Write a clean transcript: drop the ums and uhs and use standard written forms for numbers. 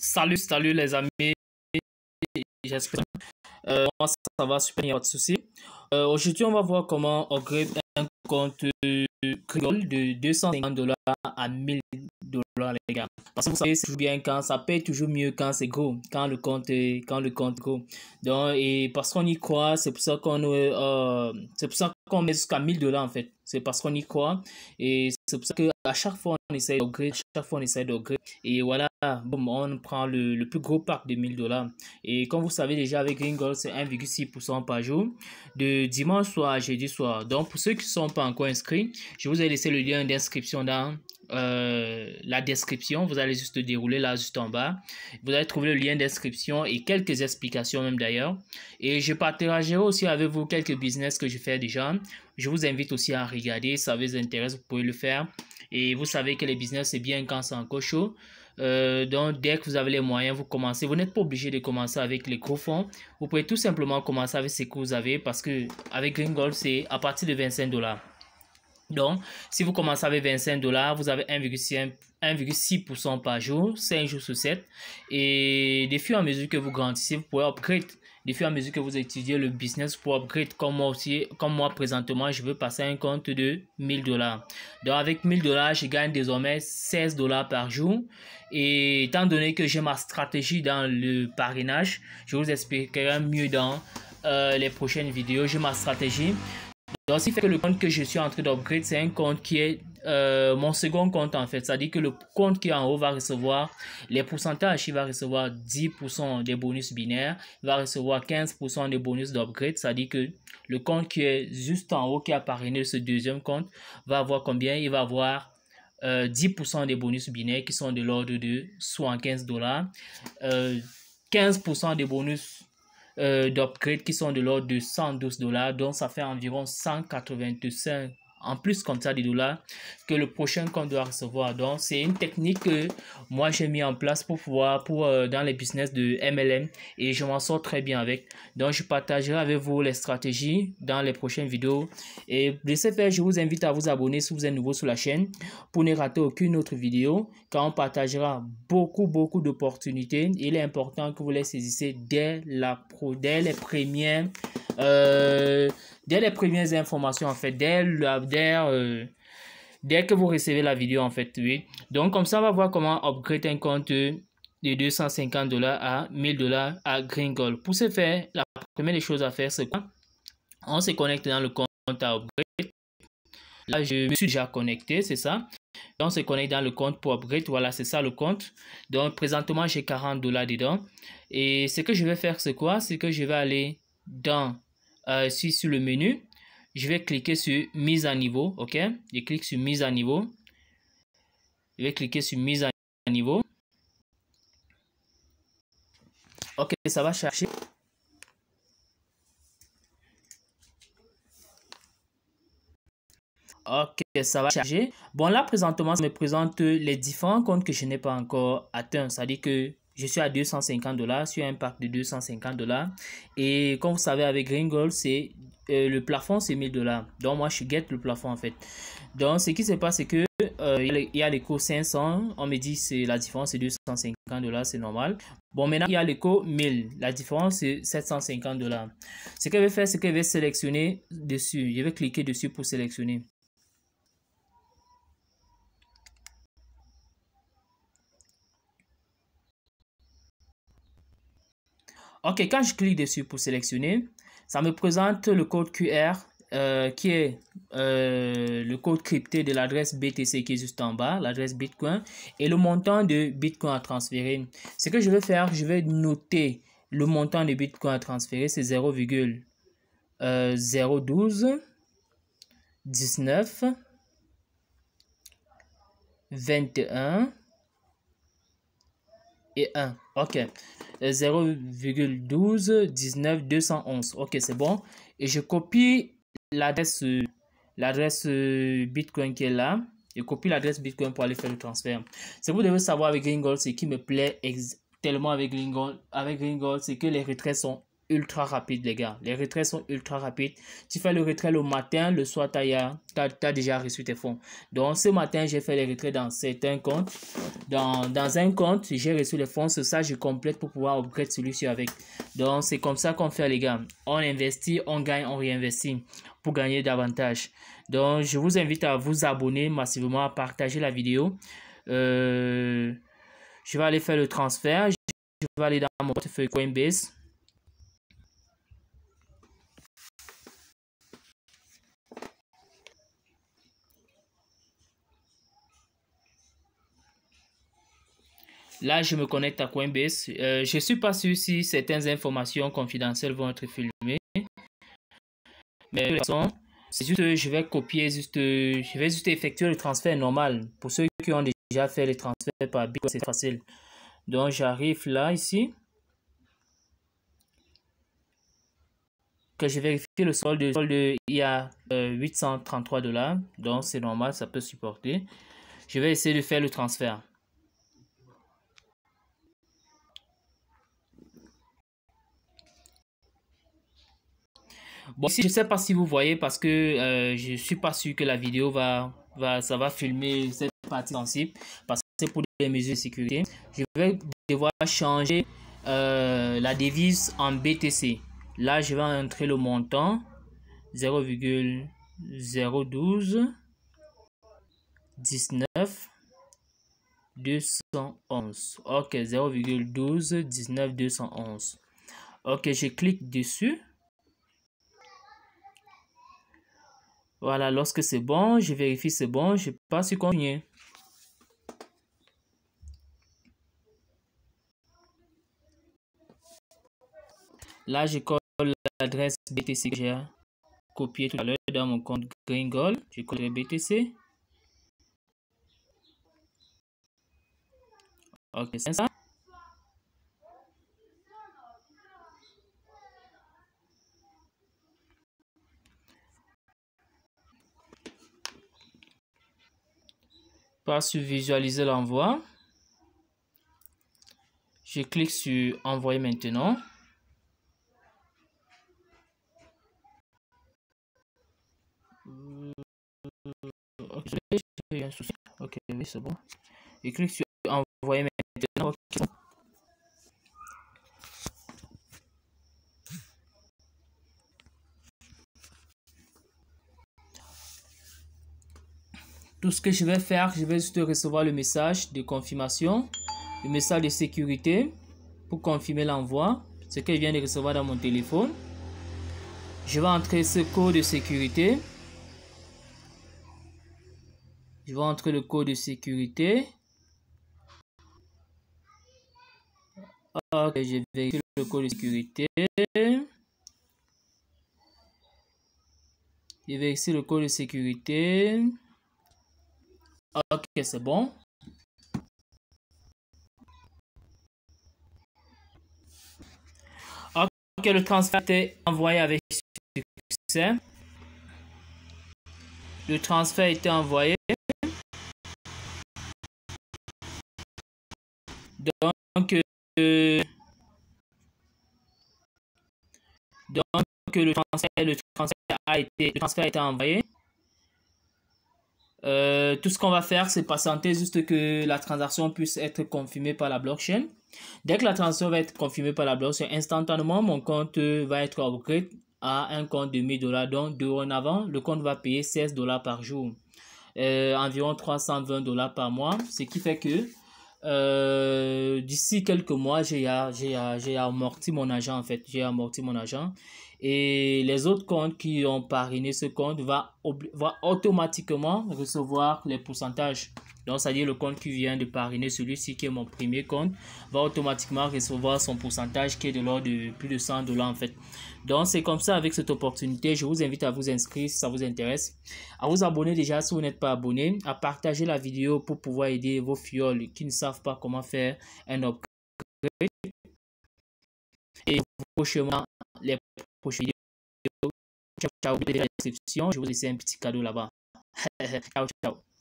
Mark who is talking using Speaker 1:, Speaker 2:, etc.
Speaker 1: Salut les amis, j'espère. Moi ça va super, il n'y a pas de souci. Aujourd'hui, on va voir comment upgrade un compte Greengold de 250 $ à 1000 $ les gars. Parce que vous savez, c'est toujours bien quand ça paye toujours mieux quand c'est gros, quand le compte est gros. Donc, et parce qu'on y croit, c'est pour ça qu'on met jusqu'à 1000 $ en fait. C'est parce qu'on y croit et c'est pour ça qu'à chaque fois on essaie d'upgrade, et voilà, boum, on prend le plus gros pack de 1000 $. Et comme vous savez déjà, avec Greengold, c'est 1,6% par jour, de dimanche soir à jeudi soir. Donc pour ceux qui ne sont pas encore inscrits, je vous ai laissé le lien d'inscription dans la description. Vous allez juste dérouler là juste en bas, vous allez trouver le lien d'inscription et quelques explications même d'ailleurs, et je partagerai aussi avec vous quelques business que je fais déjà. Je vous invite aussi à regarder, ça vous intéresse, vous pouvez le faire. Et vous savez que les business c'est bien quand c'est encore chaud. Donc dès que vous avez les moyens, vous commencez. Vous n'êtes pas obligé de commencer avec les gros fonds. Vous pouvez tout simplement commencer avec ce que vous avez, parce que avec Greengold c'est à partir de 25 $. Donc, si vous commencez avec 25 $, vous avez 1,6% par jour, 5 jours sur 7. Et de fur et à mesure que vous grandissez, vous pouvez upgrade. De fur et à mesure que vous étudiez le business, pour upgrade, comme moi présentement, je veux passer un compte de 1000 $. Donc, avec 1000 $, je gagne désormais 16 $ par jour. Et étant donné que j'ai ma stratégie dans le parrainage, je vous expliquerai mieux dans les prochaines vidéos. J'ai ma stratégie. Donc, ce qui fait que le compte que je suis en train d'upgrade, c'est un compte qui est mon second compte en fait. C'est-à-dire que le compte qui est en haut va recevoir les pourcentages. Il va recevoir 10% des bonus binaires. Il va recevoir 15% des bonus d'upgrade. C'est-à-dire que le compte qui est juste en haut, qui a parrainé ce deuxième compte, va avoir combien? Il va avoir 10% des bonus binaires qui sont de l'ordre de 75 $. 15% des bonus d'upgrade qui sont de l'ordre de 112 $. Donc ça fait environ 185 en plus comme ça des dollars que le prochain compte doit recevoir. Donc c'est une technique que moi j'ai mis en place pour pouvoir dans les business de MLM, et je m'en sors très bien avec. Donc je partagerai avec vous les stratégies dans les prochaines vidéos, et de ce fait je vous invite à vous abonner si vous êtes nouveau sur la chaîne pour ne rater aucune autre vidéo, car on partagera beaucoup d'opportunités. Il est important que vous les saisissez dès les premières informations en fait, dès que vous recevez la vidéo en fait, oui. Donc comme ça on va voir comment upgrade un compte de 250 $ à 1000 $ à Greengold. Pour ce faire, la première des choses à faire, c'est quoi? On se connecte dans le compte à upgrade. Là je me suis déjà connecté, c'est ça. On se connecte dans le compte pour upgrade. Voilà, c'est ça le compte. Donc présentement j'ai 40 $ dedans, et ce que je vais faire c'est quoi? C'est que je vais aller dans sur le menu, je vais cliquer sur mise à niveau. Ok, je clique sur mise à niveau. Je vais cliquer sur mise à niveau. Ok, ça va chercher. Ok, ça va charger. Bon, là présentement ça me présente les différents comptes que je n'ai pas encore atteints. C'est-à-dire que je suis à 250 $ sur un pack de 250 $. Et comme vous savez, avec Greengold, c'est le plafond c'est 1000 $. Donc moi je guette le plafond en fait. Donc ce qui se passe c'est que il y a l'éco 500. On me dit c'est la différence c'est 250 $, c'est normal. Bon, maintenant il y a l'éco 1000. La différence c'est 750 $. Ce que je vais faire, c'est que je vais sélectionner dessus. Je vais cliquer dessus pour sélectionner. Ok, quand je clique dessus pour sélectionner, ça me présente le code QR qui est le code crypté de l'adresse BTC qui est juste en bas, l'adresse Bitcoin, et le montant de Bitcoin à transférer. Ce que je vais faire, je vais noter le montant de Bitcoin à transférer, c'est 0,012 19 21 et 1. Ok, 0,12 19 211. Ok, c'est bon. Et je copie l'adresse Bitcoin qui est là. Je copie l'adresse Bitcoin pour aller faire le transfert. Ce que vous devez savoir avec Greengold, ce qui me plaît tellement avec Greengold, c'est que les retraits sont ultra rapides, les gars. Les retraits sont ultra rapides. Tu fais le retrait le matin, le soir, tu as déjà reçu tes fonds. Donc, ce matin, j'ai fait les retraits dans certains comptes. Dans un compte, j'ai reçu les fonds. C'est ça, je complète pour pouvoir upgrade celui-ci avec. Donc, c'est comme ça qu'on fait, les gars. On investit, on gagne, on réinvestit pour gagner davantage. Donc, je vous invite à vous abonner massivement, à partager la vidéo. Je vais aller faire le transfert. Je vais aller dans mon portefeuille Coinbase. Là, je me connecte à Coinbase. Je ne suis pas sûr si certaines informations confidentielles vont être filmées. Mais de toute façon, c'est juste, je vais copier, je vais juste effectuer le transfert normal. Pour ceux qui ont déjà fait les transferts par Bitcoin, c'est facile. Donc, j'arrive là, ici. Que je vérifie le solde. Il y a 833 $. Donc, c'est normal, ça peut supporter. Je vais essayer de faire le transfert. Bon, ici, je ne sais pas si vous voyez parce que je ne suis pas sûr que la vidéo ça va filmer cette partie sensible parce que c'est pour des mesures de sécurité. Je vais devoir changer la devise en BTC. Là, je vais entrer le montant 0,012 19 211. Ok, 0,12 19 211. Ok, je clique dessus. Voilà, lorsque c'est bon, je vérifie c'est bon, je passe sur continuer. Là, je colle l'adresse BTC que j'ai copiée tout à l'heure dans mon compte Gringold. Je colle BTC. Ok, c'est ça. Passe sur visualiser l'envoi. Je clique sur envoyer maintenant. Ok, j'ai un souci. Ok, oui, c'est bon. Je clique sur envoyer maintenant. Okay. Tout ce que je vais faire, je vais juste recevoir le message de confirmation, le message de sécurité pour confirmer l'envoi, ce que je viens de recevoir dans mon téléphone. Je vais entrer ce code de sécurité. Je vais entrer le code de sécurité. Ok, je vérifie le code de sécurité. Je vérifie le code de sécurité. Ok, c'est bon. Ok, le transfert est envoyé avec succès. Le transfert a été envoyé. Donc, le transfert a été envoyé. Tout ce qu'on va faire, c'est patienter juste que la transaction puisse être confirmée par la blockchain. Dès que la transaction va être confirmée par la blockchain, instantanément, mon compte va être upgrade à un compte de 1000 $. Donc, dorénavant, le compte va payer 16 $ par jour. Environ 320 $ par mois. Ce qui fait que d'ici quelques mois, j'ai amorti mon argent en fait. J'ai amorti mon argent. Et les autres comptes qui ont parrainé ce compte va automatiquement recevoir les pourcentages. Donc, c'est-à-dire le compte qui vient de parrainer celui-ci qui est mon premier compte va automatiquement recevoir son pourcentage qui est de l'ordre de plus de 100 $ en fait. Donc, c'est comme ça avec cette opportunité. Je vous invite à vous inscrire si ça vous intéresse, à vous abonner déjà si vous n'êtes pas abonné, à partager la vidéo pour pouvoir aider vos fioles qui ne savent pas comment faire un upgrade. Et prochainement, les prochaines vidéos, ciao, ciao, dans la description, je vous laisse un petit cadeau là-bas. Ciao, ciao.